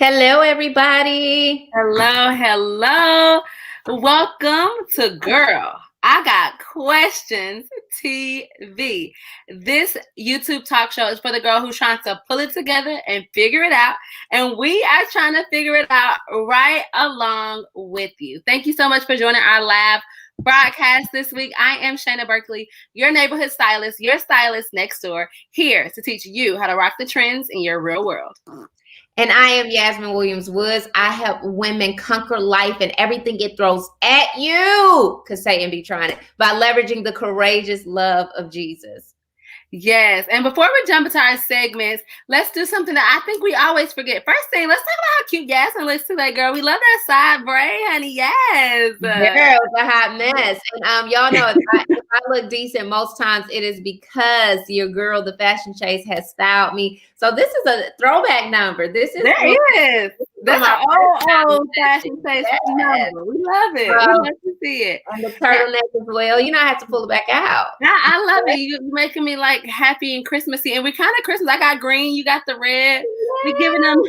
Hello, everybody. Hello. Welcome to Girl, I Got Questions TV. This YouTube talk show is for the girl who's trying to pull it together and figure it out. And we are trying to figure it out right along with you. Thank you so much for joining our live broadcast this week. I am Shayna Berkeley, your neighborhood stylist, your stylist next door, here to teach you how to rock the trends in your real world. And I am Yasmin Williams Woods. I help women conquer life and everything it throws at you, because Satan be trying it, by leveraging the courageous love of Jesus. Yes. And before we jump into our segments, let's do something that I think we always forget. First thing, let's talk about how cute Yasmin looks today, girl. We love that side braid, honey. Yes. Girl, it's a hot mess. And y'all know if I look decent, most times it is because your girl, the Fashion Chase, has styled me. So this is a throwback number. This is That's an old Fashion Chase number. We love it. We love to see it. And the turtleneck as well. You know, I have to pull it back out. I love it. You're making me like happy and Christmassy. And we kind of Christmas. I got green. You got the red. We're giving them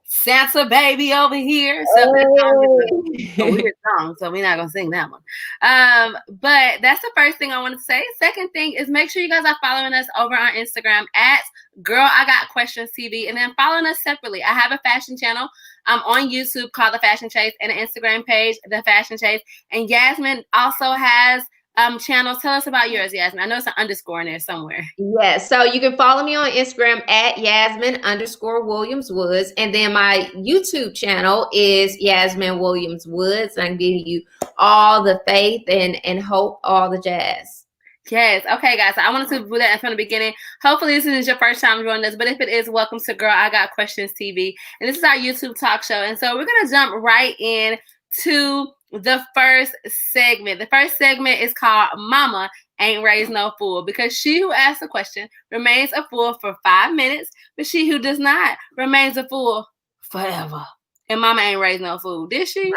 Santa baby over here. So it's a weird song, so we're not gonna sing that one. But that's the first thing I want to say. Second thing is make sure you guys are following us over on Instagram at Girl I Got Questions TV, and then following us separately. I have a fashion channel on YouTube called The Fashion Chase, and an Instagram page, The Fashion Chase. And Yasmin also has channels. Tell us about yours, Yasmin. I know it's an underscore in there somewhere. Yes. So you can follow me on Instagram at Yasmin_Williams Woods. And then my YouTube channel is Yasmin Williams Woods. I'm giving you all the faith and hope, all the jazz. Yes. Okay, guys. So I wanted to do that from the beginning. Hopefully this is your first time joining us, but if it is, welcome to Girl I Got Questions TV. And this is our YouTube talk show. And so we're going to jump right in to the first segment. The first segment is called Mama Ain't Raised No Fool, because she who asks a question remains a fool for 5 minutes, but she who does not remains a fool forever. And Mama ain't raised no fool, did she?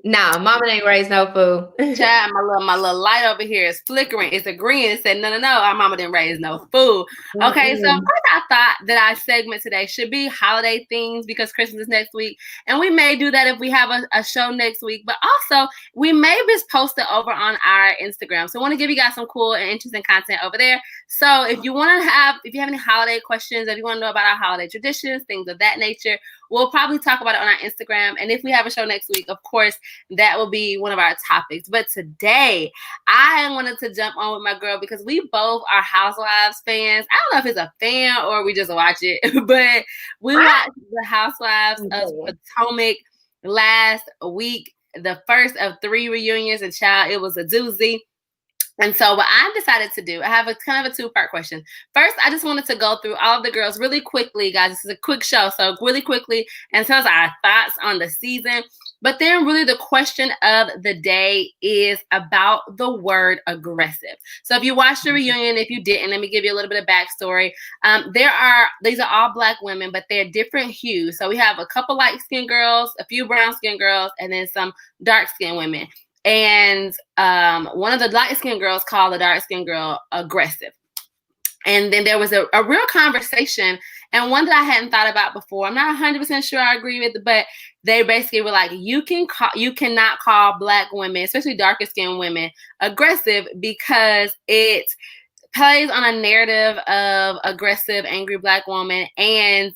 No, Mama ain't raised no fool. Child, my little light over here is flickering. It's agreeing. It said, no, our mama didn't raise no fool. Okay, so first I thought that our segment today should be holiday themes because Christmas is next week. And we may do that if we have a show next week. But also, we may just post it over on our Instagram. So I want to give you guys some cool and interesting content over there. So if you have any holiday questions, if you want to know about our holiday traditions, things of that nature, we'll probably talk about it on our Instagram. And if we have a show next week, of course, that will be one of our topics. But today, I wanted to jump on with my girl because we both are Housewives fans. I don't know if it's a fan or we just watch it, but we watched the Housewives of Potomac last week, the first of 3 reunions. And child, it was a doozy. And so what I decided to do, I have a kind of a 2-part question. First, I just wanted to go through all of the girls really quickly, guys. This is a quick show, so really quickly, and tell us our thoughts on the season. But then really the question of the day is about the word aggressive. So if you watched the reunion, if you didn't, let me give you a little bit of backstory. These are all Black women, but they're different hues. So we have a couple light-skinned girls, a few brown-skinned girls, and then some dark-skinned women. And one of the light-skinned girls called the dark-skinned girl aggressive. And then there was a real conversation, and one that I hadn't thought about before. I'm not 100% sure I agree with it, but they basically were like, you cannot call Black women, especially darker-skinned women, aggressive because it plays on a narrative of aggressive, angry Black woman, and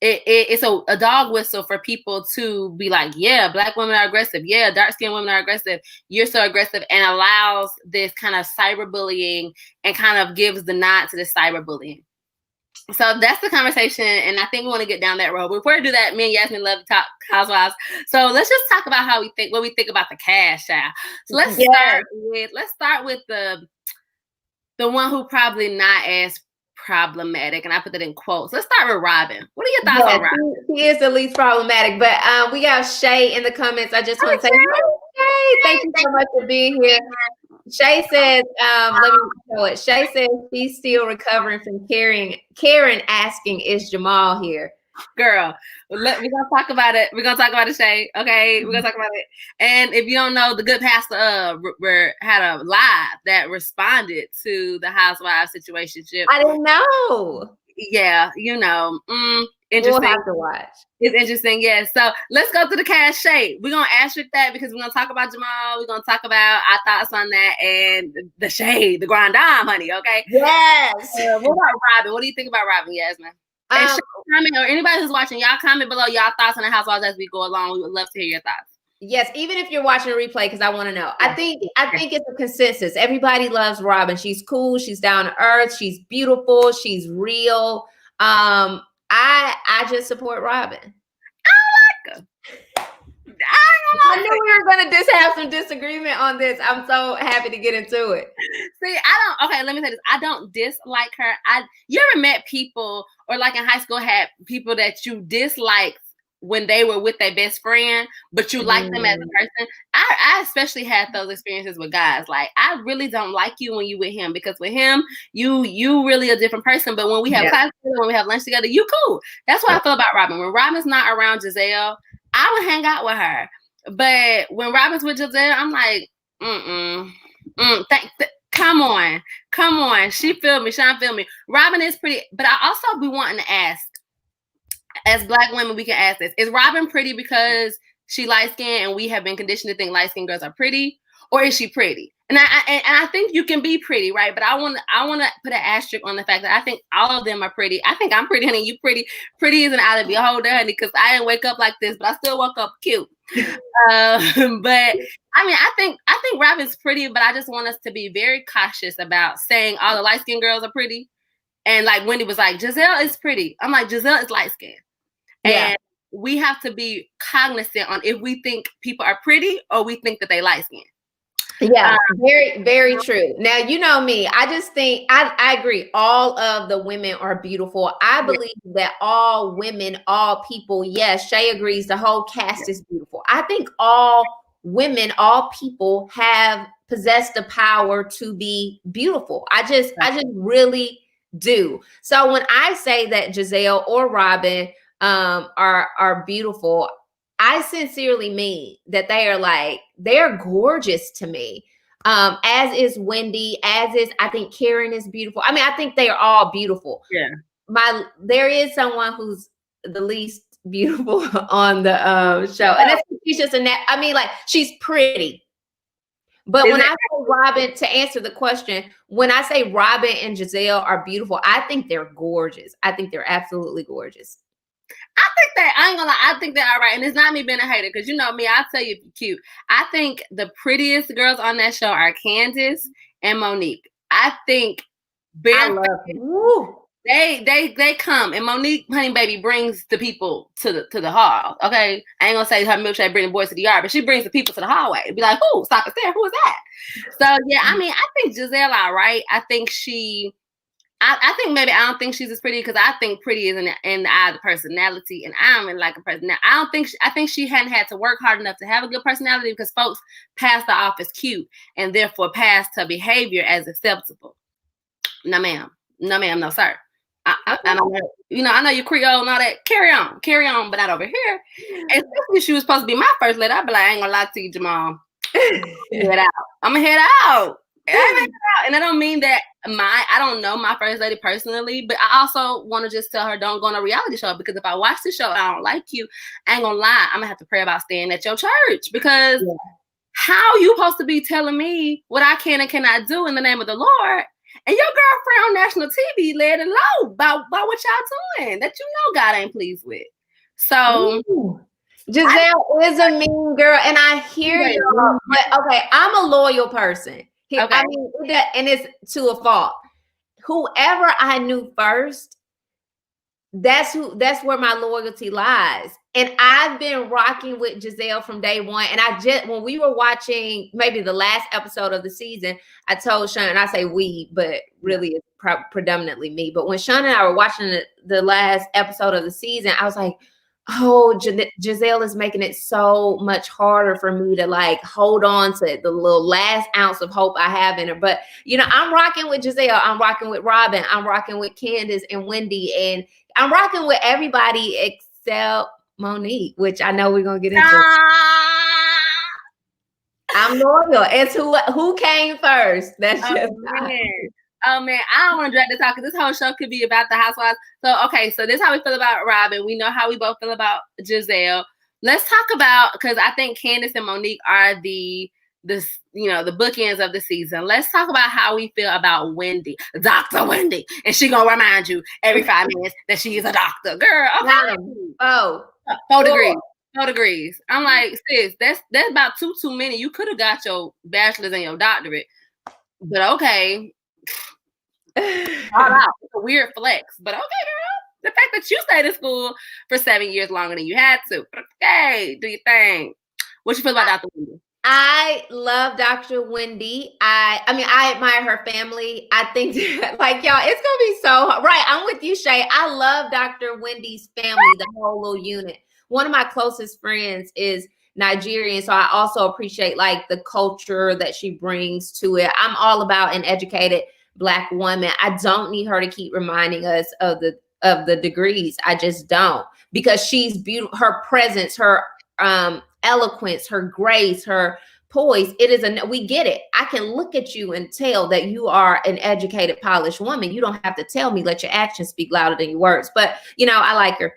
it's a dog whistle for people to be like, yeah, Black women are aggressive. Yeah, dark-skinned women are aggressive. You're so aggressive, and allows this kind of cyberbullying and kind of gives the nod to the cyberbullying. So that's the conversation, and I think we want to get down that road. But before we do that, me and Yasmin love to talk Housewives. So let's just talk about what we think about the cast, child. So let's start with the one who probably not as problematic, and I put that in quotes. Let's start with Robin. What are your thoughts on Robin? He is the least problematic, but we got Shay in the comments. I just want to say, hey, thank you so much for being here. Shay says, let me show it. Shay says she's still recovering from Karen asking, is Jamal here? Girl, we're gonna talk about it. We're gonna talk about it, Shay. Okay, we're gonna talk about it. And if you don't know, the good pastor had a live that responded to the Housewives situationship. I didn't know. Yeah, it interesting. We'll have to watch. It's interesting, yes. So let's go to the cast shade. We're gonna asterisk that because we're gonna talk about Jamal. We're gonna talk about our thoughts on that and the shade, the grind on, honey. Okay. Yes. What about Robin? What do you think about Robin, Yasmin? And comment, or anybody who's watching, y'all comment below y'all thoughts on the housewives as we go along. We would love to hear your thoughts. Yes, even if you're watching a replay, because I want to know. I think it's a consensus. Everybody loves Robin. She's cool. She's down to earth. She's beautiful. She's real. I just support Robin. I like her. I knew we were gonna have some disagreement on this. I'm so happy to get into it. See, okay, let me say this. I don't dislike her. You ever met people, or like in high school had people that you disliked when they were with their best friend, but you like them as a person? I especially had those experiences with guys. Like, I really don't like you when you with him, because with him, you really a different person. But when we have class together, when we have lunch together, you cool. That's what I feel about Robin. When Robin's not around Giselle, I would hang out with her. But when Robin's with Giselle, I'm like, come on. She feel me. Sean feel me. Robin is pretty, but I also be wanting to ask, as Black women, we can ask this: is Robin pretty because she light skinned and we have been conditioned to think light skinned girls are pretty, or is she pretty? And I think you can be pretty, right? But I want to put an asterisk on the fact that I think all of them are pretty. I think I'm pretty, honey. You pretty. Pretty isn't out of beholder, honey, because I didn't wake up like this, but I still woke up cute. But I mean, I think Robin's pretty, but I just want us to be very cautious about saying all the light skinned girls are pretty. And like Wendy was like, Giselle is pretty. I'm like, Giselle is light skinned. Yeah. And we have to be cognizant on if we think people are pretty or we think that they light skinned. Yeah, very, very true. Now, you know me, I just think I agree. All of the women are beautiful. I believe that all women, all people, yes, Shay agrees, the whole cast is beautiful. I think all women, all people have possessed the power to be beautiful. I just really do. So when I say that Giselle or Robin are beautiful, I sincerely mean that they're gorgeous to me. As is Wendy, as is, I think Karen is beautiful. I mean, I think they are all beautiful. Yeah. There is someone who's the least beautiful on the show. And that's she's just I mean, like, she's pretty. But when I say Robin, to answer the question, when I say Robin and Giselle are beautiful, I think they're gorgeous. I think they're absolutely gorgeous. I ain't gonna lie, I think they're all right. And it's not me being a hater, because you know me, I'll tell you if you're cute. I think the prettiest girls on that show are Candace and Monique. I think I love them. They come, and Monique, honey baby, brings the people to the hall. Okay, I ain't gonna say her milkshake bring the boys to the yard, but she brings the people to the hallway. Be like, who? Stop us there. Who is that? So yeah, I mean, I think Giselle all right. I think I think maybe I don't think she's as pretty, because I think pretty is in the eye of the personality, and I don't really like a person. Now, I think she hadn't had to work hard enough to have a good personality, because folks passed her off as cute and therefore passed her behavior as acceptable. No, ma'am. No, sir. I don't know. You know, I know you're Creole and all that. Carry on, but not over here. Especially if she was supposed to be my first lady, I'd be like, I ain't gonna lie to you, Jamal. I'm gonna head out. And I don't mean that I don't know my first lady personally, but I also want to just tell her, don't go on a reality show, because if I watch the show and I don't like you, I ain't gonna lie, I'm gonna have to pray about staying at your church, because how you supposed to be telling me what I can and cannot do in the name of the Lord, and your girlfriend on national TV led it low by what y'all doing that you know God ain't pleased with. So Giselle is a mean girl, and I hear you, but okay, I'm a loyal person. I mean, and it's to a fault. Whoever I knew first, that's where my loyalty lies. And I've been rocking with Giselle from day one. And when we were watching maybe the last episode of the season, I told Sean, and I say we, but really it's predominantly me. But when Sean and I were watching the last episode of the season, I was like, oh, Giselle is making it so much harder for me to like hold on to the little last ounce of hope I have in her. But, you know, I'm rocking with Giselle. I'm rocking with Robin. I'm rocking with Candace and Wendy. And I'm rocking with everybody except Monique, which I know we're going to get into. I'm loyal. It's who came first. That's just Oh man, I don't want to drag this out because this whole show could be about the housewives. So okay, so this is how we feel about Robin. We know how we both feel about Giselle. Let's talk about, because I think Candace and Monique are the bookends of the season. Let's talk about how we feel about Wendy, Dr. Wendy, and she gonna remind you every 5 minutes that she is a doctor, girl. Okay. 4 degrees. 4 degrees. I'm like, sis, that's about too many. You could have got your bachelor's and your doctorate, but okay. All out. It's a weird flex, but okay, girl. The fact that you stayed in school for 7 years longer than you had to. Okay, do your thing. What you feel about Dr. Wendy? I love Dr. Wendy. I mean, I admire her family. I think that, like, y'all, it's gonna be so right. I'm with you, Shay. I love Dr. Wendy's family, the whole little unit. One of my closest friends is Nigerian, so I also appreciate like the culture that she brings to it. I'm all about an educated Black woman. I don't need her to keep reminding us of the degrees. I just don't, because she's beautiful. Her presence, her eloquence, her grace, her poise. We get it. I can look at you and tell that you are an educated, polished woman. You don't have to tell me. Let your actions speak louder than your words. But I like her.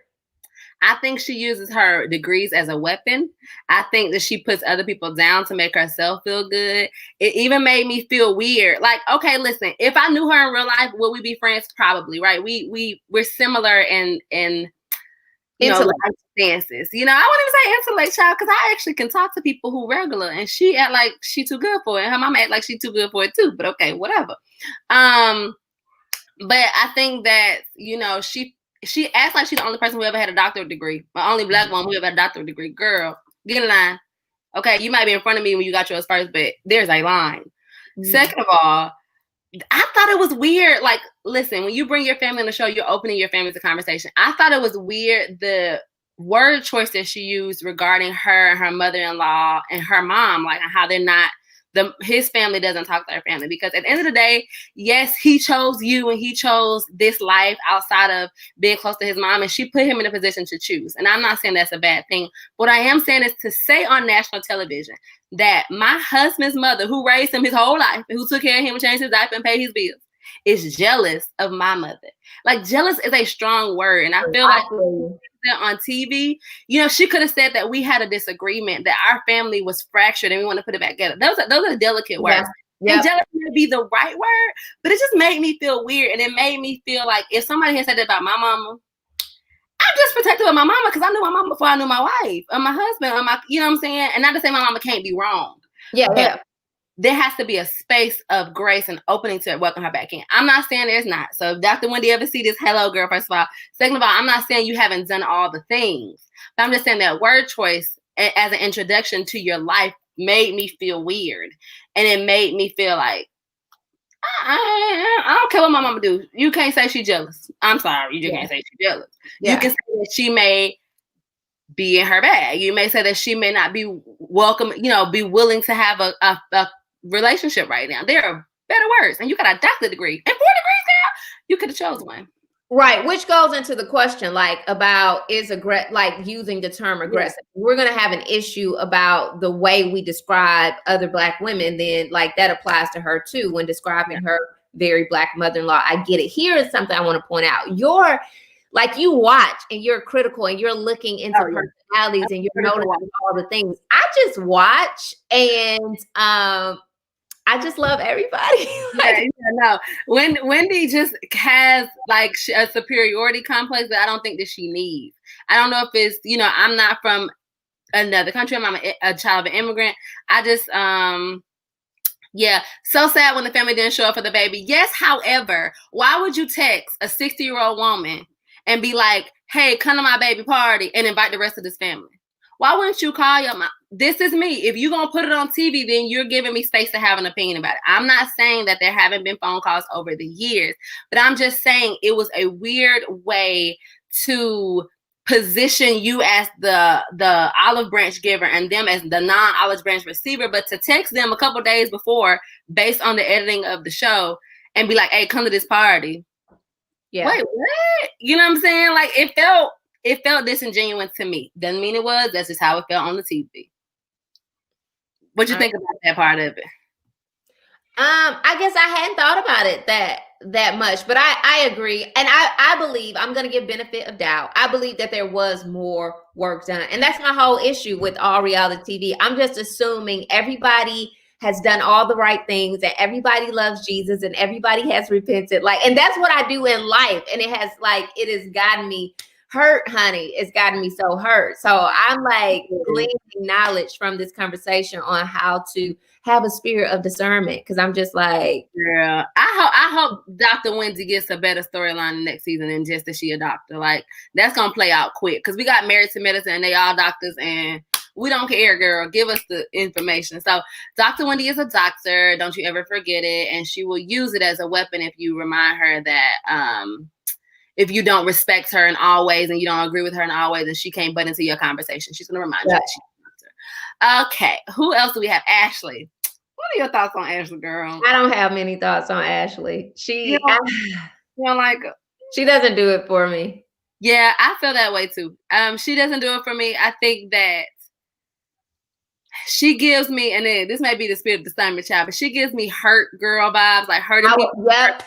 I think she uses her degrees as a weapon. I think that she puts other people down to make herself feel good. It even made me feel weird. Like, okay, listen, if I knew her in real life, would we be friends? Probably, right? We're similar in life stances. I wouldn't even say intellect, child, because I actually can talk to people who regular, and she act like she too good for it. And her mama act like she too good for it too. But okay, whatever. But I think that she acts like she's the only person who ever had a doctorate degree. The only Black woman who ever had a doctorate degree. Girl, get in line. Okay, you might be in front of me when you got yours first, but there's a line. Mm-hmm. Second of all, I thought it was weird. Like, listen, when you bring your family on the show, you're opening your family to conversation. I thought it was weird, the word choice that she used regarding her and her mother-in-law and her mom, like how they're not, his family doesn't talk to their family, because at the end of the day, yes, he chose you and he chose this life outside of being close to his mom, and she put him in a position to choose. And I'm not saying that's a bad thing. What I am saying is to say on national television that my husband's mother, who raised him his whole life, who took care of him, changed his diaper, and paid his bills, is jealous of my mother. Like, jealous is a strong word, and I feel like on TV, she could have said that we had a disagreement, that our family was fractured, and we want to put it back together. Those are delicate words. Yeah. And jealous may be the right word, but it just made me feel weird, and it made me feel like if somebody had said that about my mama, I'm just protective of my mama because I knew my mama before I knew my wife or my husband or my, you know what I'm saying? And not to say my mama can't be wrong. Yeah. There has to be a space of grace and opening to welcome her back in. I'm not saying there's not. So if Dr. Wendy ever see this, hello, girl, first of all. Second of all, I'm not saying you haven't done all the things. But I'm just saying that word choice as an introduction to your life made me feel weird. And it made me feel like, I don't care what my mama do. You can't say she's jealous. I'm sorry. You just can't say she's jealous. Yeah. You can say that she may be in her bag. You may say that she may not be welcome, be willing to have a relationship right now. There are better words. And you got a doctorate degree and 4 degrees now. You could have chosen one. Right, which goes into the question about using the term aggressive. Yeah. We're going to have an issue about the way we describe other Black women, then that applies to her too when describing her very Black mother-in-law. I get it. Here is something I want to point out. You watch and you're critical and you're looking into personalities and you're noticing all the things. I just watch and I just love everybody. Wendy just has a superiority complex that I don't think that she needs. I don't know if it's, I'm not from another country. I'm a child of an immigrant. I just, so sad when the family didn't show up for the baby. Yes, however, why would you text a 60-year-old woman and be like, hey, come to my baby party and invite the rest of this family? Why wouldn't you call your mom? This is me. If you're going to put it on TV, then you're giving me space to have an opinion about it. I'm not saying that there haven't been phone calls over the years, but I'm just saying it was a weird way to position you as the olive branch giver and them as the non-olive branch receiver, but to text them a couple days before based on the editing of the show and be like, hey, come to this party. Yeah. Wait, what? You know what I'm saying? It felt disingenuous to me. Doesn't mean it was. That's just how it felt on the TV. What you think about that part of it? I guess I hadn't thought about it that much, but I agree. And I believe, I'm gonna give benefit of doubt. I believe that there was more work done. And that's my whole issue with all reality TV. I'm just assuming everybody has done all the right things and everybody loves Jesus and everybody has repented. Like, and that's what I do in life. And it has gotten me hurt, honey. It's gotten me so hurt. So I'm like gleaning knowledge from this conversation on how to have a spirit of discernment, because I'm just like, yeah. I hope Dr. Wendy gets a better storyline next season than just that she a doctor. Like, that's gonna play out quick because we got Married to Medicine and they all doctors and we don't care, girl. Give us the information. So Dr. Wendy is a doctor. Don't you ever forget it. And she will use it as a weapon if you remind her that if you don't respect her in all ways and you don't agree with her in all ways, then she can't butt into your conversation. She's gonna remind you that she's a doctor. Okay, who else do we have? Ashley. What are your thoughts on Ashley, girl? I don't have many thoughts on Ashley. You don't like her? She doesn't do it for me. Yeah, I feel that way too. She doesn't do it for me. I think that she gives me, and then this may be the spirit of discernment, child, but she gives me hurt girl vibes, like hurting people. Yep.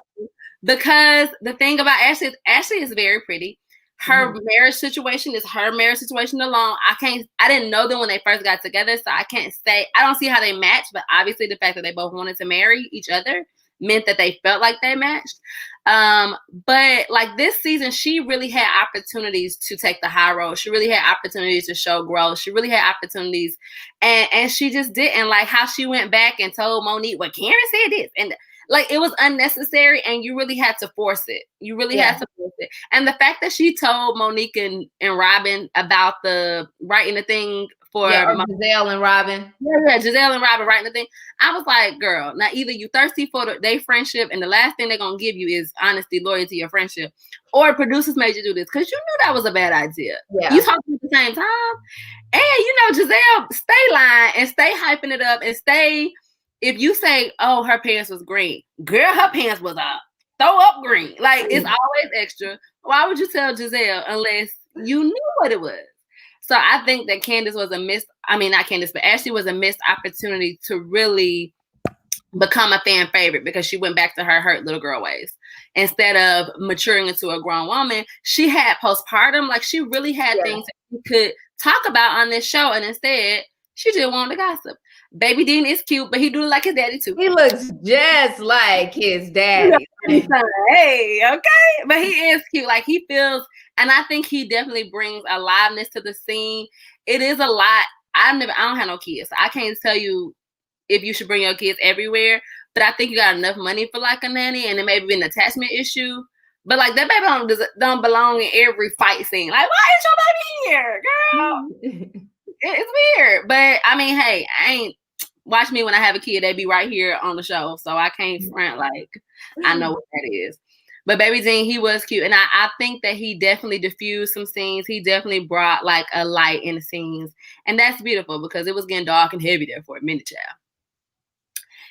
Because the thing about Ashley is very pretty. Her marriage situation is her marriage situation alone. I didn't know them when they first got together, so I can't say, I don't see how they match, but obviously the fact that they both wanted to marry each other meant that they felt like they matched. But like this season, she really had opportunities to take the high road. She really had opportunities to show growth. She really had opportunities, and she just didn't. Like how she went back and told Monique, well, Karen said this, and like it was unnecessary, and you really had to force it. You really had to force it. And the fact that she told Monique and Robin about the writing the thing for Giselle and Robin. Yeah, Giselle and Robin writing the thing. I was like, girl, now either you thirsty for their friendship, and the last thing they're gonna give you is honesty, loyalty, your friendship, or producers made you do this because you knew that was a bad idea. Yeah. You talking at the same time, and Giselle, stay lying and stay hyping it up and stay. If you say, oh, her pants was green, girl, her pants was throw up green. Like, it's always extra. Why would you tell Giselle unless you knew what it was? So I think that Candace was not Candace, but Ashley was a missed opportunity to really become a fan favorite because she went back to her hurt little girl ways. Instead of maturing into a grown woman, she had postpartum. Like, she really had things that we could talk about on this show. And instead, she just wanted to gossip. Baby Dean is cute, but he do look like his daddy too. He looks just like his daddy. Hey, okay. But he is cute. Like, he feels, and I think he definitely brings aliveness to the scene. It is a lot. I don't have no kids. So I can't tell you if you should bring your kids everywhere, but I think you got enough money for like a nanny, and it may be an attachment issue. But like, that baby don't belong in every fight scene. Like, why is your baby here, girl? It's weird. But I mean, hey, watch me when I have a kid. They be right here on the show, so I can't front like I know what that is. But Baby Dean, he was cute, and I think that he definitely diffused some scenes. He definitely brought like a light in the scenes, and that's beautiful because it was getting dark and heavy there for a minute, child.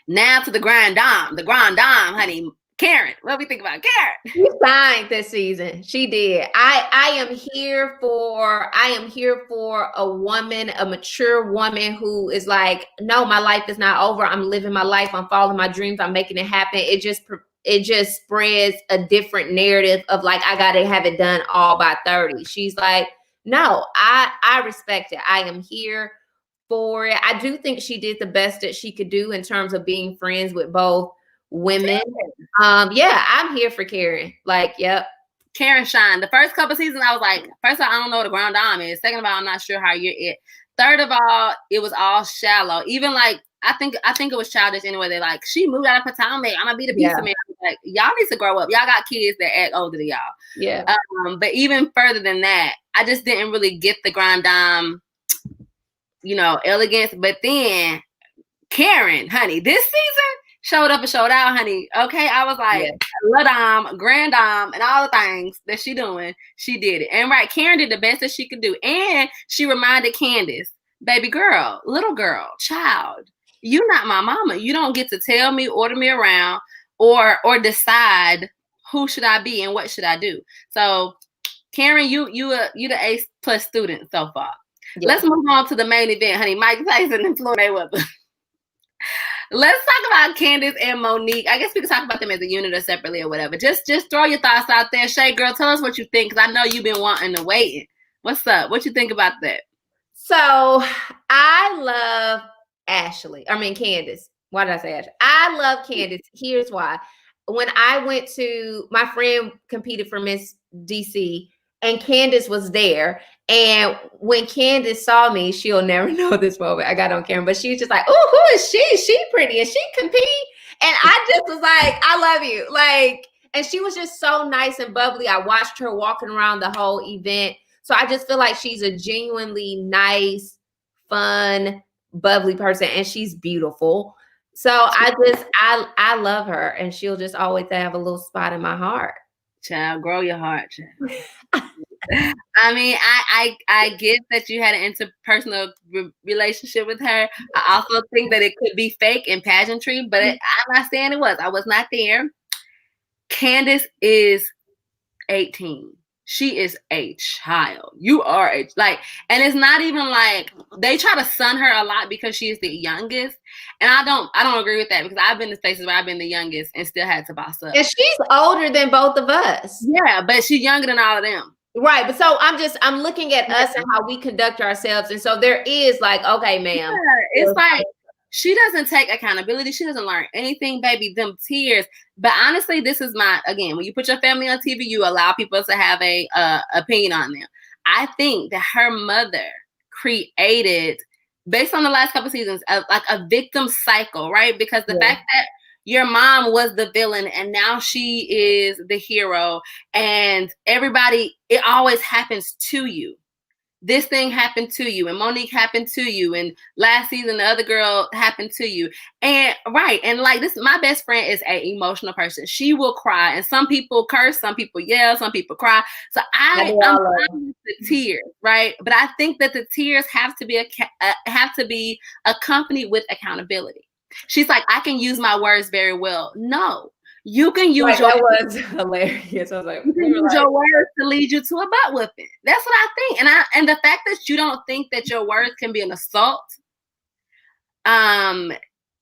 Now to the grand dame, honey. Karen, what do we think about Karen? She signed this season. She did. I am here for a woman, a mature woman who is like, no, my life is not over. I'm living my life. I'm following my dreams. I'm making it happen. It just spreads a different narrative of like, I got to have it done all by 30. She's like, no, I respect it. I am here for it. I do think she did the best that she could do in terms of being friends with both women. I'm here for Karen. Like, yep. Karen shine. The first couple seasons, I was like, first of all, I don't know what a grand dame is. Second of all, I'm not sure how you're it. Third of all, it was all shallow. Even like, I think it was childish anyway. They like, she moved out of Potomac. I'm gonna be the pizza man. Like, y'all need to grow up. Y'all got kids that act older than y'all. Yeah. But even further than that, I just didn't really get the grand dame, elegance. But then Karen, honey, this season showed up and showed out, honey. Okay, I was like, La Dame, Grand Dame, and all the things that she doing, she did it. And right, Karen did the best that she could do. And she reminded Candace, baby girl, little girl, child, you're not my mama. You don't get to tell me, order me around, or decide who should I be and what should I do. So Karen, you the A+ student so far. Yeah. Let's move on to the main event, honey. Mike Tyson and Floyd Mayweather. Let's talk about Candace and Monique. I guess we can talk about them as a unit or separately or whatever. Just throw your thoughts out there. Shay, girl, tell us what you think, because I know you've been wanting to wait. What's up? What you think about that? So I love Candace. Why did I say Ashley? I love Candace. Here's why. When I went to, my friend competed for Miss DC, and Candace was there. And when Candace saw me, she'll never know this moment. I got on camera, but she was just like, "Oh, who is she? She pretty. Is she compete?" And I just was like, "I love you." Like, and she was just so nice and bubbly. I watched her walking around the whole event. So I just feel like she's a genuinely nice, fun, bubbly person, and she's beautiful. So I love her, and she'll just always have a little spot in my heart. Child, grow your heart, child. I mean, I get that you had an interpersonal relationship with her. I also think that it could be fake and pageantry, but I'm not saying it was. I was not there. Candace is 18. She is a child. You are and it's not even like they try to sun her a lot because she is the youngest. And I don't agree with that, because I've been in spaces where I've been the youngest and still had to boss up. And she's older than both of us. Yeah, but she's younger than all of them. Right. But so I'm looking at us and how we conduct ourselves. And so there is like, okay, ma'am. Yeah, it's like she doesn't take accountability. She doesn't learn anything, baby. Them tears. But honestly, this is again, when you put your family on TV, you allow people to have a opinion on them. I think that her mother created, based on the last couple of seasons, a victim cycle, right? Because the fact that your mom was the villain and now she is the hero, and everybody, it always happens to you. This thing happened to you, and Monique happened to you, and last season the other girl happened to you. And like this, my best friend is an emotional person. She will cry, and some people curse, some people yell, some people cry. So I'm fine with the tears, right? But I think that the tears have to be accompanied with accountability. She's like, I can use my words very well. No. You can use that was hilarious. I was like, you can use your words to lead you to a butt whipping. That's what I think. And the fact that you don't think that your words can be an assault,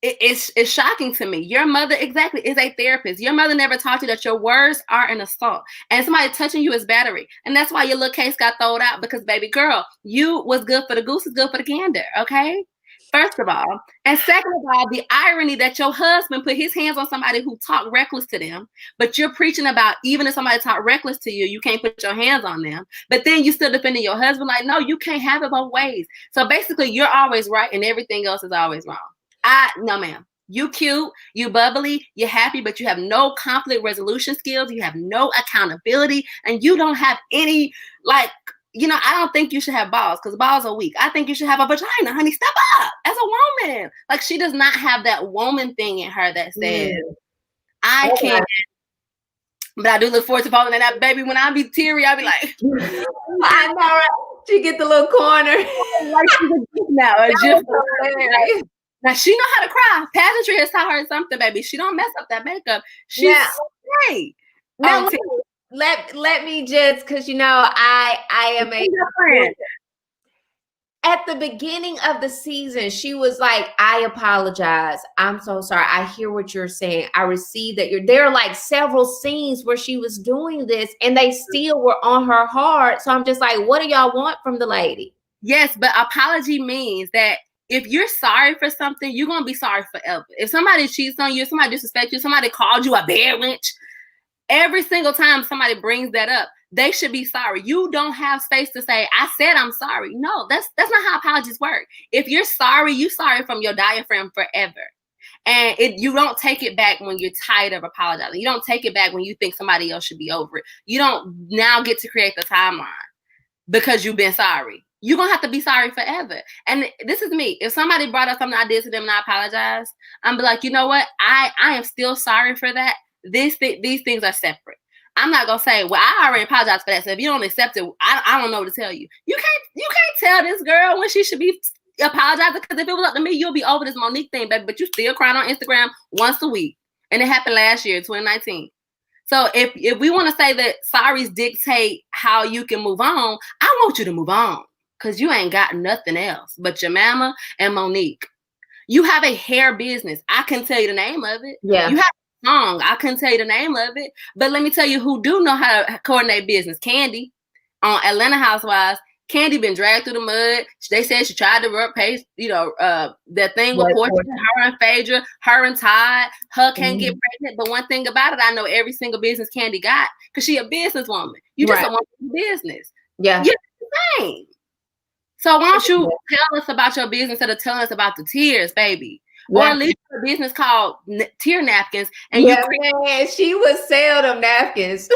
it's shocking to me. Your mother exactly is a therapist. Your mother never taught you that your words are an assault, and somebody touching you is battery. And that's why your little case got thrown out, because baby girl, you was good for the goose is good for the gander. Okay. First of all, and second of all, the irony that your husband put his hands on somebody who talked reckless to them, but you're preaching about even if somebody talked reckless to you, you can't put your hands on them. But then you still defending your husband, like, no, you can't have it both ways. So basically, you're always right and everything else is always wrong. No, ma'am. You cute, you bubbly, you're happy, but you have no conflict resolution skills. You have no accountability, and you don't have any I don't think you should have balls, because balls are weak. I think you should have a vagina, honey. Step up as a woman. Like, she does not have that woman thing in her that says, I can't. But I do look forward to falling in that, baby. When I be teary, I be like, I know, right? She get the little corner. Like she's a gift now. Now she know how to cry. Pageantry has taught her something, baby. She don't mess up that makeup. She's great. Now, let me just, because I am a friend. At the beginning of the season, she was like, I apologize. I'm so sorry. I hear what you're saying. I received that there are like several scenes where she was doing this and they still were on her heart. So I'm just like, what do y'all want from the lady? Yes, but apology means that if you're sorry for something, you're going to be sorry forever. If somebody cheats on you, somebody disrespects you, somebody called you a bed wench, every single time somebody brings that up, they should be sorry. You don't have space to say, I said I'm sorry. No, that's not how apologies work. If you're sorry from your diaphragm forever. And you don't take it back when you're tired of apologizing. You don't take it back when you think somebody else should be over it. You don't now get to create the timeline because you've been sorry. You're going to have to be sorry forever. And this is me. If somebody brought up something I did to them and I apologize, I'm be like, you know what? I am still sorry for that. These things are separate. I'm not going to say, well, I already apologize for that. So if you don't accept it, I don't know what to tell you. You can't tell this girl when she should be apologizing, because if it was up to me, you'll be over this Monique thing, baby. But you still crying on Instagram once a week. And it happened last year, 2019. So if we want to say that sorries dictate how you can move on, I want you to move on. Because you ain't got nothing else but your mama and Monique. You have a hair business. I can tell you the name of it. Yeah. You have a song. I can tell you the name of it. But let me tell you who do know how to coordinate business. Candy on Atlanta Housewives. Candy been dragged through the mud. They said she tried to replace, that thing with Portia, her and Phaedra, her and Todd. Her can't get pregnant. But one thing about it, I know every single business Candy got because she a businesswoman. You just don't want business. Yeah. You're the same. So why don't you tell us about your business instead of telling us about the tears, baby? Yeah. Or at least a business called Tear Napkins. And man, she would sell them napkins.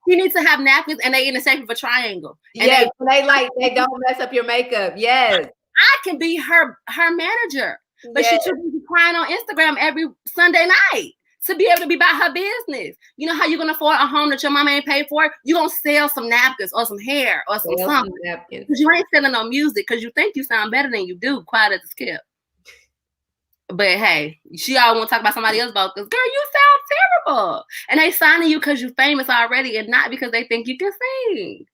You need to have napkins, and they in the shape of a triangle. And they don't mess up your makeup. Yes, I can be her manager, but she too busy crying on Instagram every Sunday night to be able to be about her business. You know how you're gonna afford a home that your mama ain't paid for? You gonna sell some napkins or some hair or some something. Because you ain't selling no music because you think you sound better than you do. Quiet as a skip. But hey, she all want to talk about somebody else's vocals. Girl, you sound terrible. And they signing you because you're famous already and not because they think you can sing.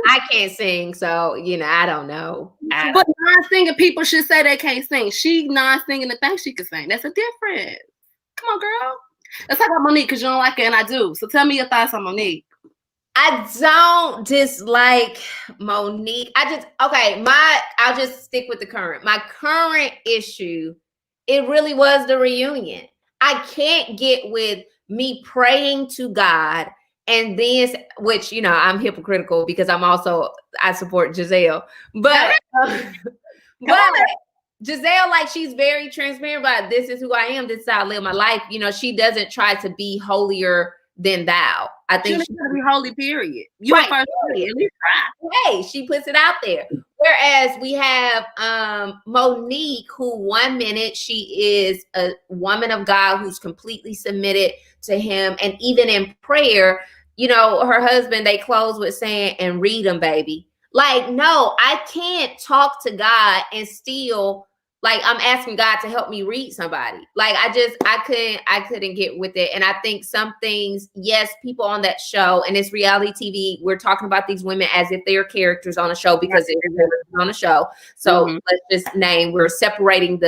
I can't sing, so I don't know. But non-singing people should say they can't sing. She non-singing the thing she can sing. That's a difference. Come on, girl. Let's talk about Monique because you don't like it and I do. So tell me your thoughts on Monique. I don't dislike Monique. I'll just stick with the current. My current issue, it really was the reunion. I can't get with me praying to God and then, which, I'm hypocritical because I support Giselle. But Giselle, like, she's very transparent about this is who I am. This is how I live my life. She doesn't try to be holier than thou. I think she's gonna be holy, period. You right, first period. At least try. Hey, she puts it out there. Whereas we have Monique, who 1 minute she is a woman of God who's completely submitted to him. And even in prayer, her husband, they close with saying, and read them, baby. Like, no, I can't talk to God and still, like, I'm asking God to help me read somebody. Like, I couldn't get with it. And I think some things, yes, people on that show, and it's reality TV, we're talking about these women as if they are characters on a show because they're on a show. So let's just we're separating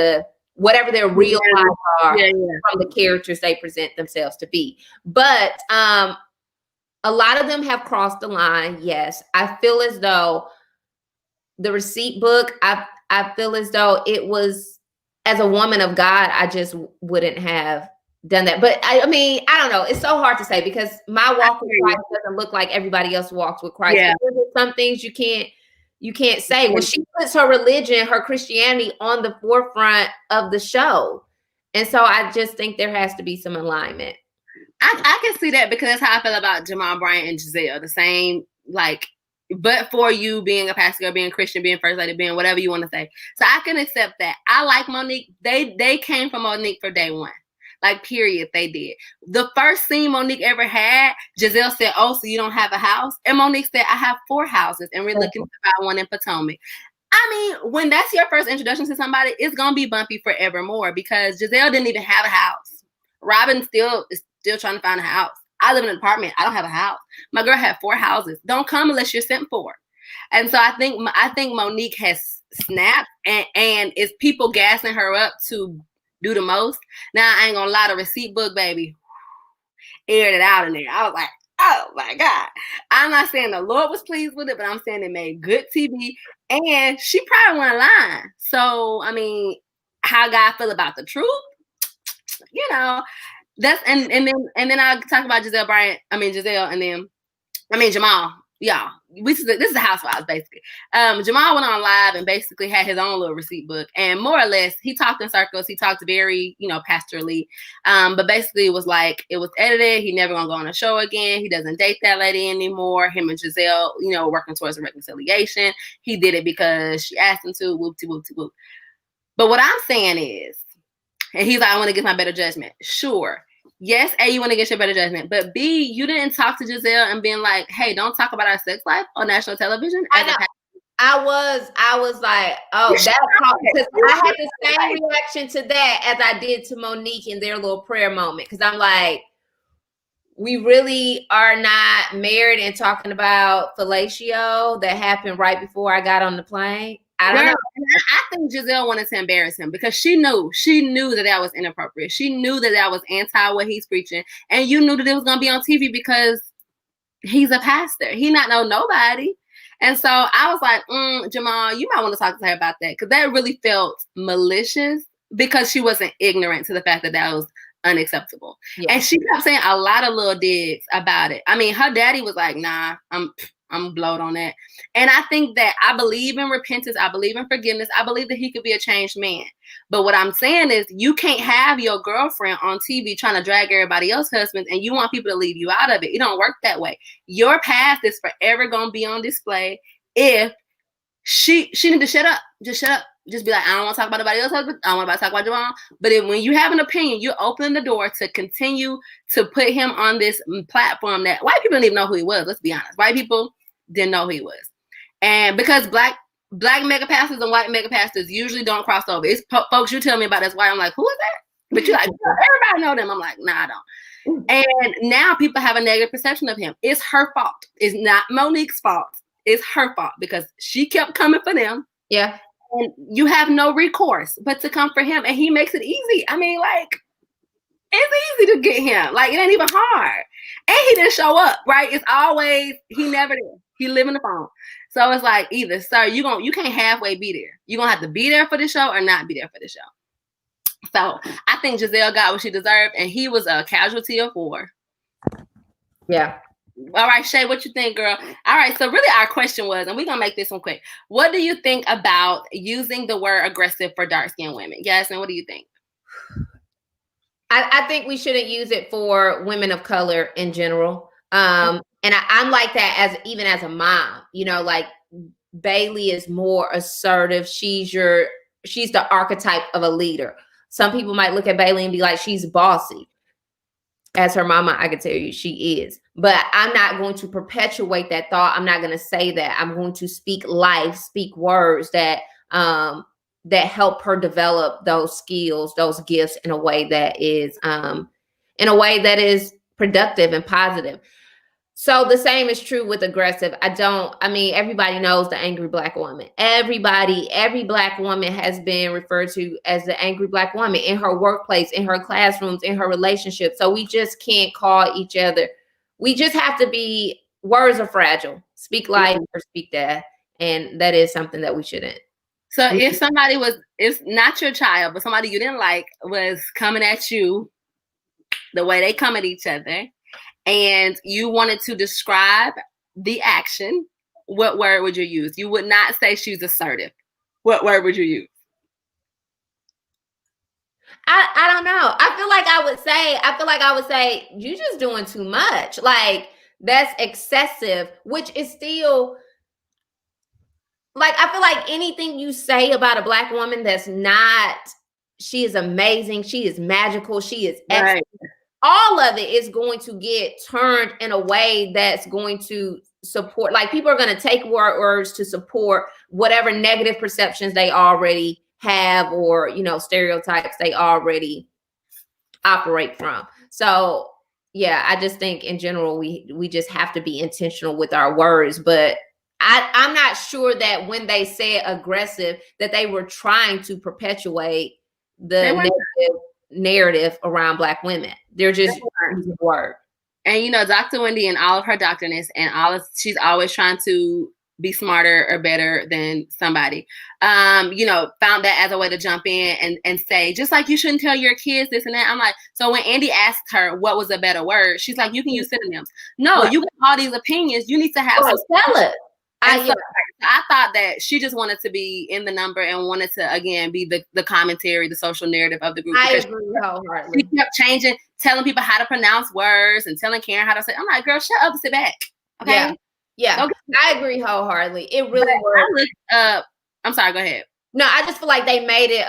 whatever their real lives are from the characters they present themselves to be. But a lot of them have crossed the line. Yes. I feel as though the receipt book, I feel as though it was, as a woman of God, I just wouldn't have done that. But I mean, I don't know. It's so hard to say because my walk with Christ doesn't look like everybody else walks with Christ. Yeah. Some things you can't say. When she puts her religion, her Christianity on the forefront of the show. And so I just think there has to be some alignment. I can see that because that's how I feel about Jamal Bryant and Giselle. The same, like, but for you being a pastor girl, being Christian, being first lady, being whatever you want to say. So I can accept that. I like Monique. They came from Monique for day one. Like, period, they did. The first scene Monique ever had, Giselle said, oh, so you don't have a house? And Monique said, I have 4 houses, and we're looking to buy one in Potomac. I mean, when that's your first introduction to somebody, it's going to be bumpy forevermore because Giselle didn't even have a house. Robin is still trying to find a house. I live in an apartment. I don't have a house. My girl had 4 houses. Don't come unless you're sent for. And so I think Monique has snapped and is people gassing her up to do the most. Now, I ain't gonna lie, the receipt book, baby, aired it out in there. I was like, oh my God. I'm not saying the Lord was pleased with it, but I'm saying it made good TV. And she probably went line. So, I mean, how God feel about the truth? That's and then I'll talk about Giselle, and then Jamal. Yeah, this is the Housewives basically. Jamal went on live and basically had his own little receipt book, and more or less he talked in circles. He talked very, pastorally, but basically it was like it was edited. He never gonna go on a show again. He doesn't date that lady anymore. Him and Giselle, working towards a reconciliation. He did it because she asked him to. Whoop de whoop de whoop. But what I'm saying is, and he's like, I want to get my better judgment. Sure. Yes, A, you want to get your better judgment. But B, you didn't talk to Giselle and being like, hey, don't talk about our sex life on national television. I was like, oh, that's because I had the same reaction to that as I did to Monique in their little prayer moment. Because I'm like, we really are not married and talking about fellatio that happened right before I got on the plane. I don't know. I think Giselle wanted to embarrass him because she knew that was inappropriate. She knew that was anti what he's preaching, and you knew that it was gonna be on TV because he's a pastor. He not know nobody. And so I was like, Jamal, you might want to talk to her about that, because that really felt malicious, because she wasn't ignorant to the fact that was unacceptable. Yeah. And she kept saying a lot of little digs about it. I mean, her daddy was like, nah, I'm blowed on that. And I think that I believe in repentance. I believe in forgiveness. I believe that he could be a changed man. But what I'm saying is, you can't have your girlfriend on TV trying to drag everybody else's husbands and you want people to leave you out of it. It don't work that way. Your past is forever going to be on display. If she need to shut up. Just shut up. Just be like, I don't want to talk about nobody else's husband. I don't want to talk about Javon. But when you have an opinion, you're opening the door to continue to put him on this platform that white people didn't even know who he was. Let's be honest. White people didn't know who he was. And because black mega pastors and white mega pastors usually don't cross over. It's folks you tell me about that's why I'm like, who is that? But you're like, everybody know them. I'm like, nah, I don't. And now people have a negative perception of him. It's her fault. It's not Monique's fault. It's her fault because she kept coming for them. Yeah. And you have no recourse but to come for him. And he makes it easy. I mean, like, it's easy to get him. Like, it ain't even hard. And he didn't show up, right? It's always, he never did. He live in the phone. So it's like, either, sir, you can't halfway be there. You're going to have to be there for the show or not be there for the show. So I think Giselle got what she deserved, and he was a casualty of war. Yeah. All right, Shay, what you think, girl? All right, so really our question was, and we're going to make this one quick. What do you think about using the word aggressive for dark-skinned women? Yasmin, what do you think? I think we shouldn't use it for women of color in general. And I'm like that even as a mom, like Bailey is more assertive. She's the archetype of a leader. Some people might look at Bailey and be like, she's bossy. As her mama, I can tell you she is. But I'm not going to perpetuate that thought. I'm not going to say that. I'm going to speak life, speak words that help her develop those skills, those gifts in a way that is productive and positive. So the same is true with aggressive. Everybody knows the angry Black woman. Every Black woman has been referred to as the angry Black woman in her workplace, in her classrooms, in her relationships. So we just can't call each other. We just have to be, words are fragile. Speak life or speak death. And that is something that we shouldn't. So if it's not your child, but somebody you didn't like was coming at you the way they come at each other, and you wanted to describe the action, what word would you use? You would not say she's assertive. What word would you use? I don't know. I feel like I would say, you just doing too much. Like, that's excessive, which is still, like, I feel like anything you say about a Black woman that's not, she is amazing, she is magical, she is excellent. Right. All of it is going to get turned in a way that's going to support, like, people are going to take words to support whatever negative perceptions they already have, or, stereotypes they already operate from. So yeah, I just think in general, we just have to be intentional with our words. But I'm not sure that when they said aggressive, that they were trying to perpetuate the negative narrative around Black women. They're just using the word. And Dr. Wendy and all of her doctriness and she's always trying to be smarter or better than somebody. Found that as a way to jump in and say, just like you shouldn't tell your kids this and that. I'm like, so when Andy asked her what was a better word, she's like, you can use synonyms. No, you got all these opinions. You need to have some. Tell it. I thought that she just wanted to be in the number and wanted to, again, be the commentary, the social narrative of the group. I agree wholeheartedly. She kept changing, telling people how to pronounce words and telling Karen how to say. I'm like, girl, shut up and sit back. Okay. Yeah. I agree wholeheartedly. It really was. I'm sorry, go ahead. No, I just feel like they made it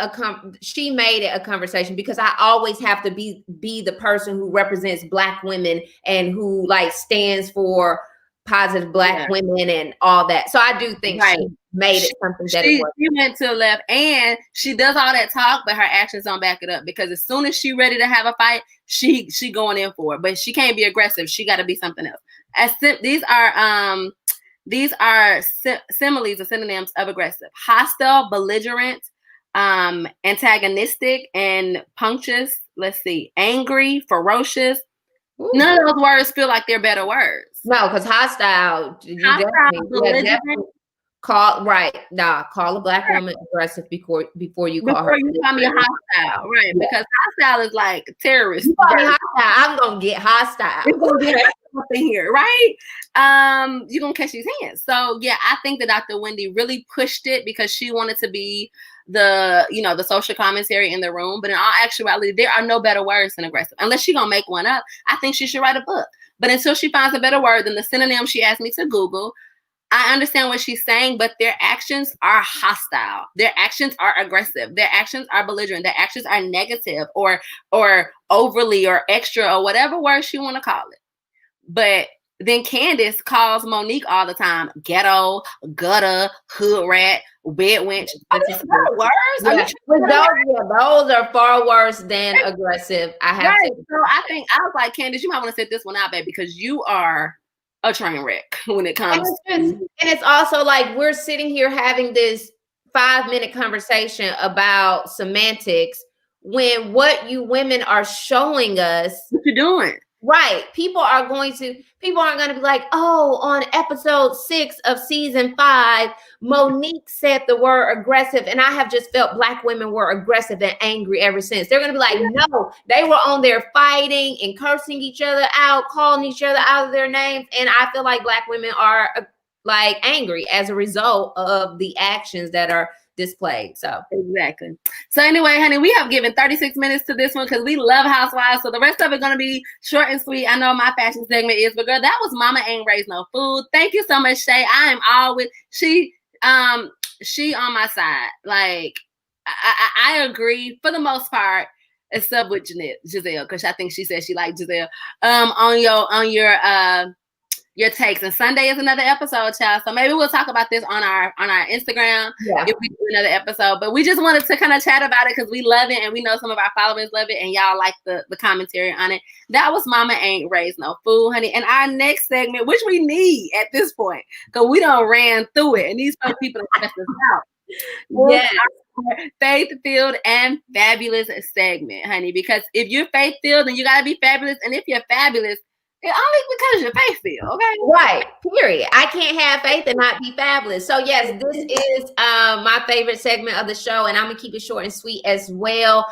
she made it a conversation, because I always have to be the person who represents Black women and who, like, stands for positive Black women and all that. So I do think she made it something that it was. She went to the left, and she does all that talk, but her actions don't back it up, because as soon as she ready to have a fight, she going in for it. But she can't be aggressive. She got to be something else. These are These are similes or synonyms of aggressive: hostile, belligerent, antagonistic, and punctuous. Let's see, angry, ferocious. Ooh. None of those words feel like they're better words. No, because hostile, definitely call a black woman aggressive before you call her. You call me hostile, right? Yeah. Because hostile is like terrorist. You call me hostile, I'm gonna get hostile. It's gonna be something here, right? You're gonna catch these hands. So yeah, I think that Dr. Wendy really pushed it because she wanted to be the social commentary in the room. But in all actuality, there are no better words than aggressive. Unless she's gonna make one up, I think she should write a book. But until she finds a better word than the synonym she asked me to Google, I understand what she's saying, but their actions are hostile. Their actions are aggressive. Their actions are belligerent. Their actions are negative or overly or extra or whatever word she want to call it. But then Candace calls Monique all the time ghetto, gutter, hood rat, bed wench. Those words? Those are far worse than aggressive. I have to. So I was like, Candace, you might want to set this one out, babe, because you are a train wreck when it comes. And it's also like we're sitting here having this 5-minute conversation about semantics when what you women are showing us. What you doing? Right. People aren't going to be like, oh, on episode 6 of season 5, Monique said the word aggressive, and I have just felt black women were aggressive and angry ever since. They're going to be like, no, they were on there fighting and cursing each other out, calling each other out of their names. And I feel like black women are like angry as a result of the actions that are displayed. So exactly. So anyway, honey, we have given 36 minutes to this one because we love Housewives. So the rest of it going to be short and sweet. I know my fashion segment is, but girl, that was Mama Ain't Raised No Food. Thank you so much, Shay. I am all with she on my side. Like I agree for the most part, except with Giselle, because I think she said she liked Giselle. On your takes. And Sunday is another episode, child. So maybe we'll talk about this on our Instagram if we do another episode. But we just wanted to kind of chat about it because we love it and we know some of our followers love it and y'all like the commentary on it. That was Mama Ain't Raised No Fool, honey. And our next segment, which we need at this point, because we done ran through it and these people are stressed us out. Yes. Faith-filled and fabulous segment, honey. Because if you're faith-filled, then you gotta be fabulous. And if you're fabulous, it's only because you're faith-filled, okay? Right, period. I can't have faith and not be fabulous. So yes, this is my favorite segment of the show, and I'm gonna keep it short and sweet as well.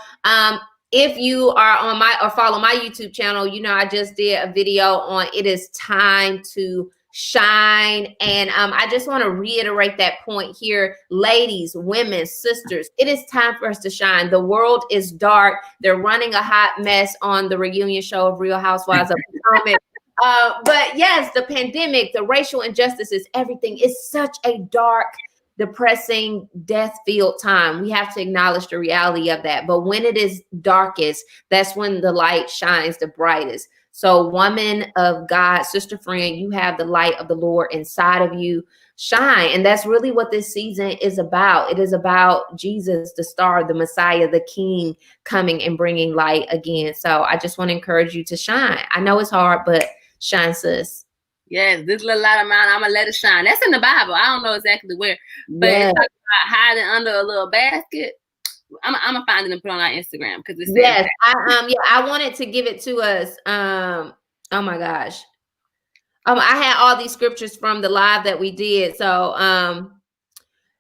If you are on follow my YouTube channel, I just did a video on it is time to shine. And I just want to reiterate that point here. Ladies, women, sisters, it is time for us to shine. The world is dark. They're running a hot mess on the reunion show of Real Housewives of Potomac. But yes, the pandemic, the racial injustices, everything is such a dark, depressing, death-filled time. We have to acknowledge the reality of that. But when it is darkest, that's when the light shines the brightest. So woman of God, sister friend, you have the light of the Lord inside of you. Shine. And that's really what this season is about. It is about Jesus, the star, the Messiah, the King coming and bringing light again. So I just want to encourage you to shine. I know it's hard, but shine, sis. Yes, this little light of mine, I'm going to let it shine. That's in the Bible. I don't know exactly where, but it's talking about hiding under a little basket. I'm gonna find it and put it on our Instagram because it's I wanted to give it to us. Oh my gosh. I had all these scriptures from the live that we did. So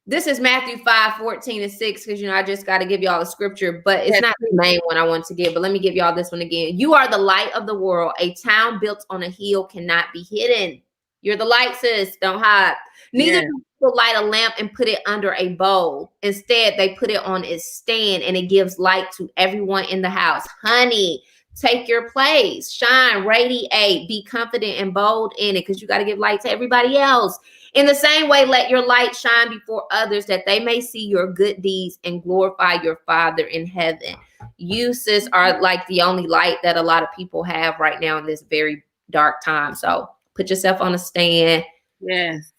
this is Matthew 5:14-6, because I just got to give y'all a scripture, but it's not the main one I want to give. But let me give y'all this one again. You are the light of the world. A town built on a hill cannot be hidden. You're the light, sis. Don't hide. Neither do people light a lamp and put it under a bowl. Instead, they put it on its stand, and it gives light to everyone in the house. Honey, take your place. Shine, radiate, be confident and bold in it, because you got to give light to everybody else. In the same way, let your light shine before others, that they may see your good deeds and glorify your Father in heaven. You, sis, are like the only light that a lot of people have right now in this very dark time. So put yourself on a stand. Yes.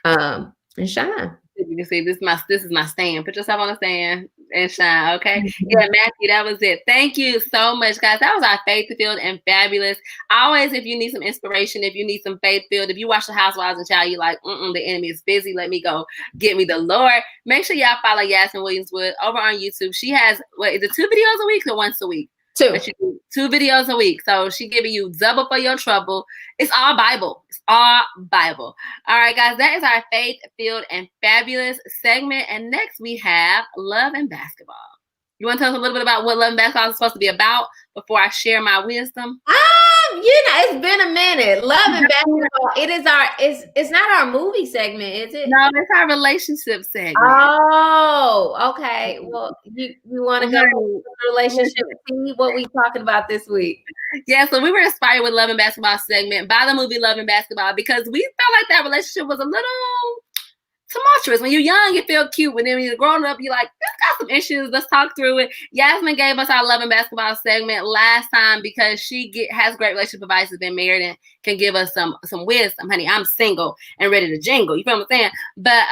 And shine. You see, this is my stand. Put yourself on the stand and shine, okay? Yeah, Matthew, that was it. Thank you so much, guys. That was our faith-filled and fabulous. Always, if you need some inspiration, if you need some faith-filled, if you watch The Housewives and Child, you're like, the enemy is busy. Let me go get me the Lord. Make sure y'all follow Yasmin Williams-Wood over on YouTube. She has, is it 2 videos a week or once a week? 2. But you do 2 videos a week. So she giving you double for your trouble. It's all Bible. It's all Bible. All right, guys, that is our faith-filled and fabulous segment. And next we have Love and Basketball. You want to tell us a little bit about what Love and Basketball is supposed to be about before I share my wisdom? It's been a minute. Love and Basketball. It is it's not our movie segment, is it? No, it's our relationship segment. Oh, okay. Well, you want to go to the relationship and see what we talking about this week? Yeah, so we were inspired with Love and Basketball segment by the movie Love and Basketball because we felt like that relationship was a little tumultuous. When you're young, you feel cute. When you're growing up, you're like, this got some issues. Let's talk through it. Yasmin gave us our Love and Basketball segment last time because she has great relationship advice, has been married, and can give us some wisdom. Honey, I'm single and ready to jingle. You feel what I'm saying? But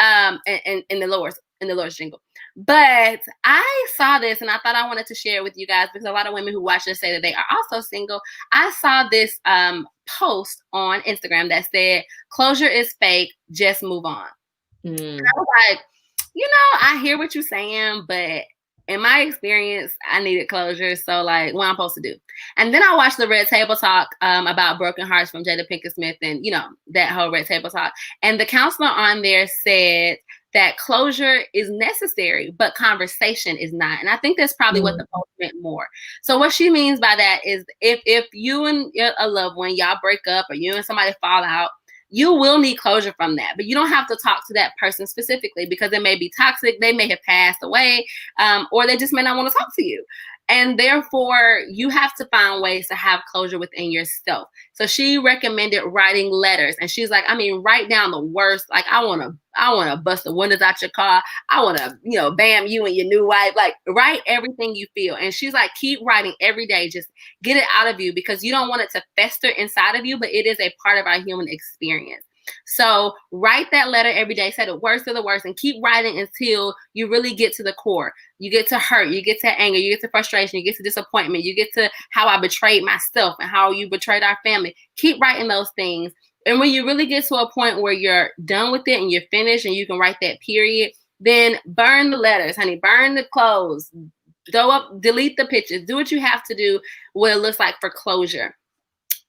in the Lord's jingle. But I saw this and I thought I wanted to share it with you guys because a lot of women who watch this say that they are also single. I saw this post on Instagram that said, "Closure is fake, just move on." And I was like, I hear what you're saying, but in my experience, I needed closure. So, like, what I'm supposed to do? And then I watched the Red Table Talk about broken hearts from Jada Pinkett Smith and, that whole Red Table Talk. And the counselor on there said that closure is necessary, but conversation is not. And I think that's probably what the post meant more. So what she means by that is if you and a loved one, y'all break up or you and somebody fall out, you will need closure from that, but you don't have to talk to that person specifically because it may be toxic. They may have passed away, or they just may not want to talk to you. And therefore, you have to find ways to have closure within yourself. So she recommended writing letters. And she's like, write down the worst. Like, I want to bust the windows out your car. I want to, bam you and your new wife. Like, write everything you feel. And she's like, keep writing every day. Just get it out of you because you don't want it to fester inside of you, but it is a part of our human experience. So write that letter every day, say the worst of the worst, and keep writing until you really get to the core. You get to hurt, you get to anger, you get to frustration, you get to disappointment, you get to how I betrayed myself and how you betrayed our family. Keep writing those things. And when you really get to a point where you're done with it and you're finished and you can write that period, then burn the letters, honey, burn the clothes, go up, delete the pictures, do what you have to do what it looks like for closure.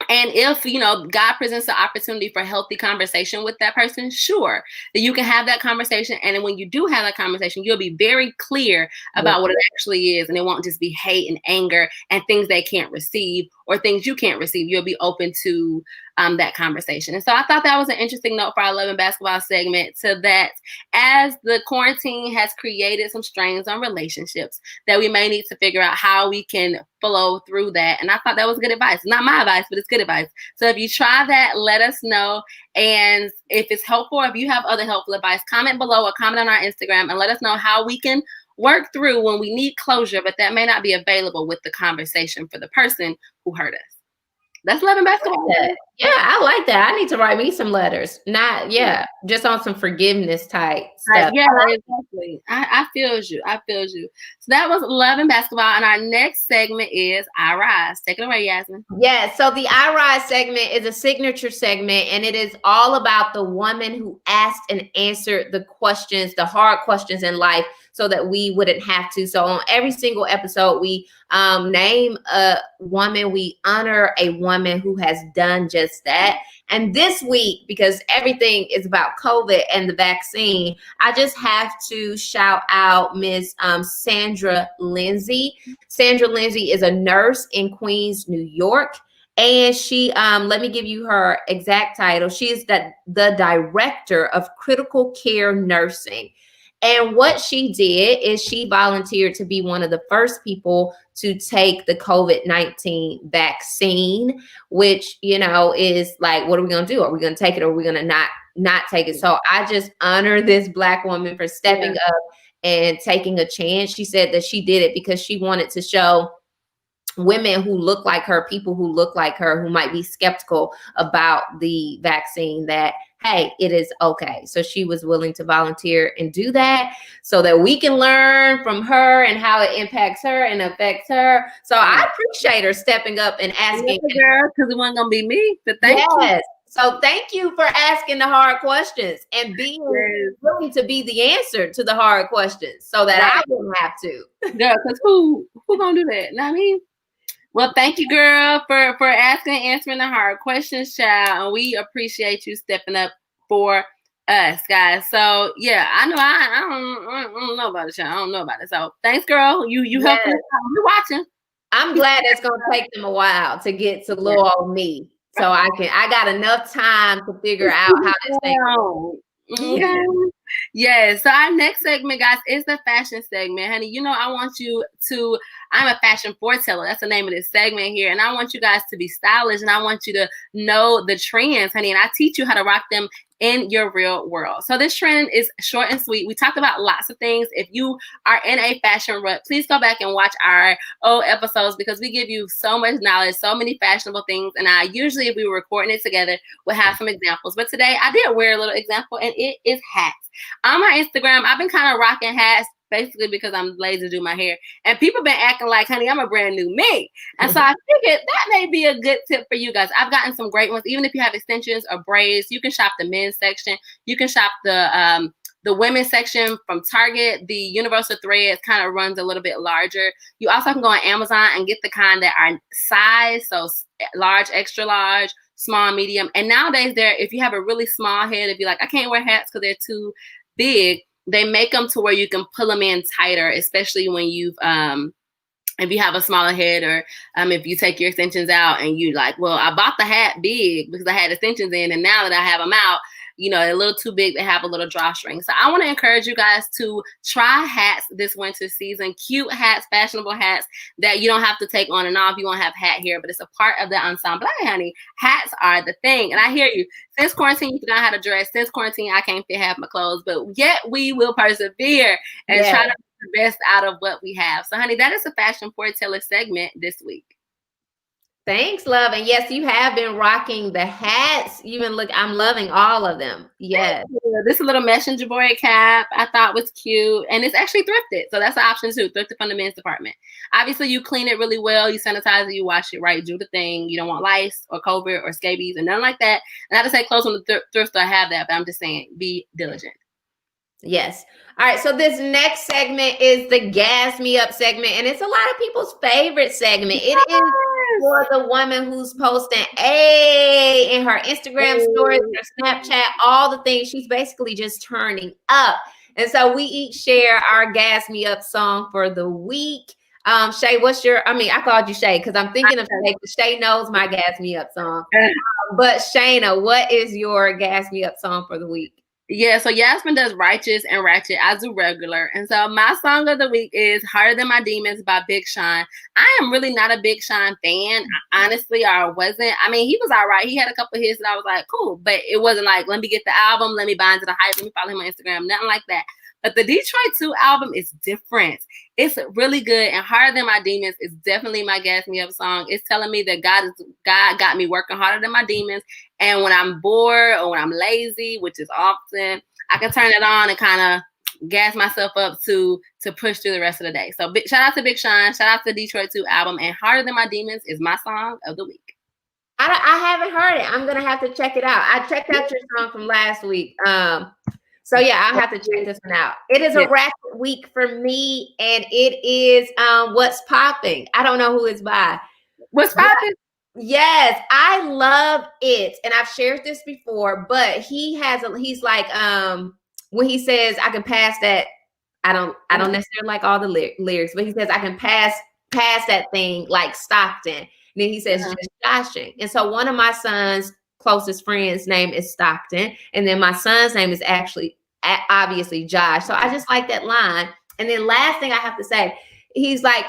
And if, God presents an opportunity for healthy conversation with that person, sure, that you can have that conversation. And when you do have that conversation, you'll be very clear about what it actually is. And it won't just be hate and anger and things they can't receive or things you can't receive. You'll be open to that conversation. And so I thought that was an interesting note for our Love and Basketball segment, so that as the quarantine has created some strains on relationships, that we may need to figure out how we can flow through that. And I thought that was good advice. Not my advice, but it's good advice. So if you try that, let us know. And if it's helpful, if you have other helpful advice, comment below or comment on our Instagram and let us know how we can work through when we need closure, but that may not be available with the conversation for the person who hurt us. That's Love and Basketball. Yeah, I like that. I need to write me some letters. Just on some forgiveness type stuff. Yeah, exactly. I feel you. So that was Love and Basketball. And our next segment is I Rise. Take it away, Yasmin. Yeah, so the I Rise segment is a signature segment, and it is all about the woman who asked and answered the questions, the hard questions in life, so that we wouldn't have to. So on every single episode, we name a woman, we honor a woman who has done just that. And this week, because everything is about COVID and the vaccine, I just have to shout out Miss Sandra Lindsay. Sandra Lindsay is a nurse in Queens, New York. And she, let me give you her exact title. She is the director of critical care nursing. And what she did is she volunteered to be one of the first people to take the COVID-19 vaccine, which, is like, what are we going to do? Are we going to take it or are we going to not take it? So I just honor this Black woman for stepping up and taking a chance. She said that she did it because she wanted to show women who look like her, people who look like her, who might be skeptical about the vaccine, that, hey, it is okay. So she was willing to volunteer and do that so that we can learn from her and how it impacts her and affects her. So I appreciate her stepping up and asking. Girl, because it wasn't going to be me, but thank you. So thank you for asking the hard questions and being willing to be the answer to the hard questions so that I wouldn't have to. Girl, because who gonna do that? Not me. Well, thank you, girl, for asking and answering the hard questions, child. And we appreciate you stepping up for us, guys. So yeah, I know I don't know about it, child. I don't know about it. So thanks, girl. You helping us out. We're watching. I'm glad it's gonna take them a while to get to little old me. So I got enough time to figure out how this thing goes. Okay. Yeah. So our next segment, guys, is the fashion segment, honey. You know, I want you to. I'm a fashion foreteller. That's the name of this segment here, and I want you guys to be stylish, and I want you to know the trends, honey. And I teach you how to rock them in your real world. So this trend is short and sweet. We talked about lots of things. If you are in a fashion rut, please go back and watch our old episodes because we give you so much knowledge, so many fashionable things. And I usually, if we were recording it together, we'll have some examples. But today I did wear a little example, and it is hats. On my Instagram, I've been kind of rocking hats basically because I'm lazy to do my hair. And people been acting like, honey, I'm a brand new me. And so I figured that may be a good tip for you guys. I've gotten some great ones. Even if you have extensions or braids, you can shop the men's section. You can shop the women's section from Target. The Universal Threads kind of runs a little bit larger. You also can go on Amazon and get the kind that are size, so large, extra large, small, medium. And nowadays, if you have a really small head, if you're like, I can't wear hats because they're too big, they make them to where you can pull them in tighter, especially when you've if you have a smaller head, or if you take your extensions out and you like, well, I bought the hat big because I had extensions in, and now that I have them out, you know, a little too big, they have a little drawstring. So I want to encourage you guys to try hats this winter season, cute hats, fashionable hats that you don't have to take on and off. You won't have hat hair, but it's a part of the ensemble, honey. Hats are the thing. And I hear you. Since quarantine, you forgot how to dress. Since quarantine, I can't fit half my clothes, but yet we will persevere and try to make the best out of what we have. So, honey, that is a fashion foreteller segment this week. Thanks, love. And yes, you have been rocking the hats. I'm loving all of them. Yes. This little messenger boy cap I thought was cute. And it's actually thrifted. So that's an option too. Thrifted from the men's department. Obviously, you clean it really well. You sanitize it. You wash it right. Do the thing. You don't want lice or COVID or scabies and nothing like that. And not to say clothes from the thrift store have that, but I'm just saying be diligent. Yes. All right. So this next segment is the Gas Me Up segment. And it's a lot of people's favorite segment. It is for the woman who's posting in her Instagram stories, her Snapchat, all the things. She's basically just turning up. And so we each share our Gas Me Up song for the week. Shay, I called you Shay because I'm thinking of Shay, because Shay knows my Gas Me Up song. But Shayna, what is your Gas Me Up song for the week? Yeah, so Yasmin does Righteous and Ratchet. I do regular. And so my song of the week is Harder Than My Demons by Big Sean. I am really not a Big Sean fan, honestly, or wasn't. I mean, he was all right. He had a couple of hits that I was like, cool. But it wasn't like, let me get the album, let me buy into the hype, let me follow him on Instagram, nothing like that. But the Detroit 2 album is different. It's really good. And Harder Than My Demons is definitely my Gas Me Up song. It's telling me that God got me working harder than my demons. And when I'm bored or when I'm lazy, which is often, I can turn it on and kind of gas myself up to push through the rest of the day. So shout out to Big Sean. Shout out to the Detroit 2 album. And Harder Than My Demons is my song of the week. I haven't heard it. I'm going to have to check it out. I checked out your song from last week. So yeah, I'll have to check this one out. It is a Ratchet week for me, and it is What's Popping. I don't know who it's by. What's Popping? Yes, I love it, and I've shared this before. But he's like when he says I can pass that. I don't necessarily like all the lyrics, but he says I can pass that thing like Stockton. And then he says just joshing, and so one of my son's closest friend's name is Stockton, and then my son's name is actually obviously Josh. So I just like that line. And then last thing I have to say, he's like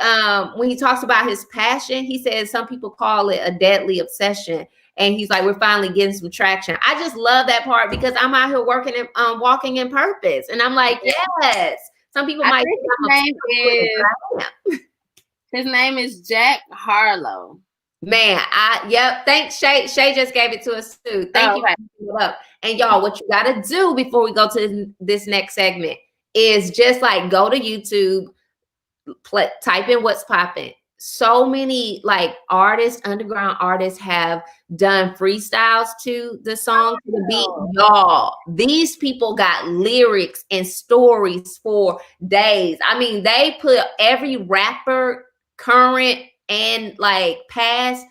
when he talks about his passion, he says some people call it a deadly obsession, and he's like, we're finally getting some traction. I just love that part because I'm out here working and walking in purpose, and I'm like, yes. Some people might think I'm His name is Jack Harlow. Man, thanks, Shay. Shay just gave it to us too. Thank you for picking it up. And y'all, what you gotta do before we go to this next segment is just like go to YouTube, type in what's popping. So many like artists, underground artists have done freestyles to the song, to the beat. Y'all, these people got lyrics and stories for days. I mean, they put every rapper, current and like past,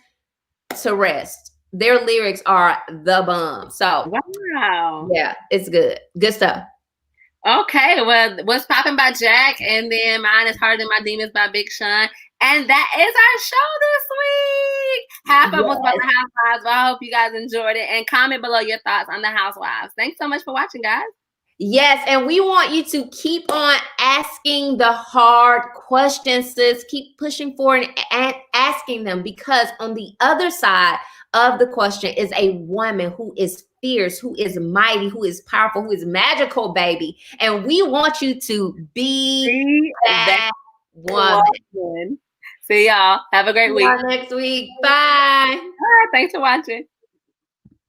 to rest. Their lyrics are the bomb. So wow. Yeah, it's good. Good stuff. Okay, well, What's Poppin' by Jack, and then mine is Harder Than My Demons by Big Sean. And that is our show this week. Half of us about the Housewives, but I hope you guys enjoyed it. And comment below your thoughts on the Housewives. Thanks so much for watching, guys. Yes, and we want you to keep on asking the hard questions, sis. Keep pushing forward and asking them, because on the other side of the question is a woman who is fierce, who is mighty, who is powerful, who is magical, baby. And we want you to be that woman. See y'all. Have a great week. Next week. Bye. Thanks for watching.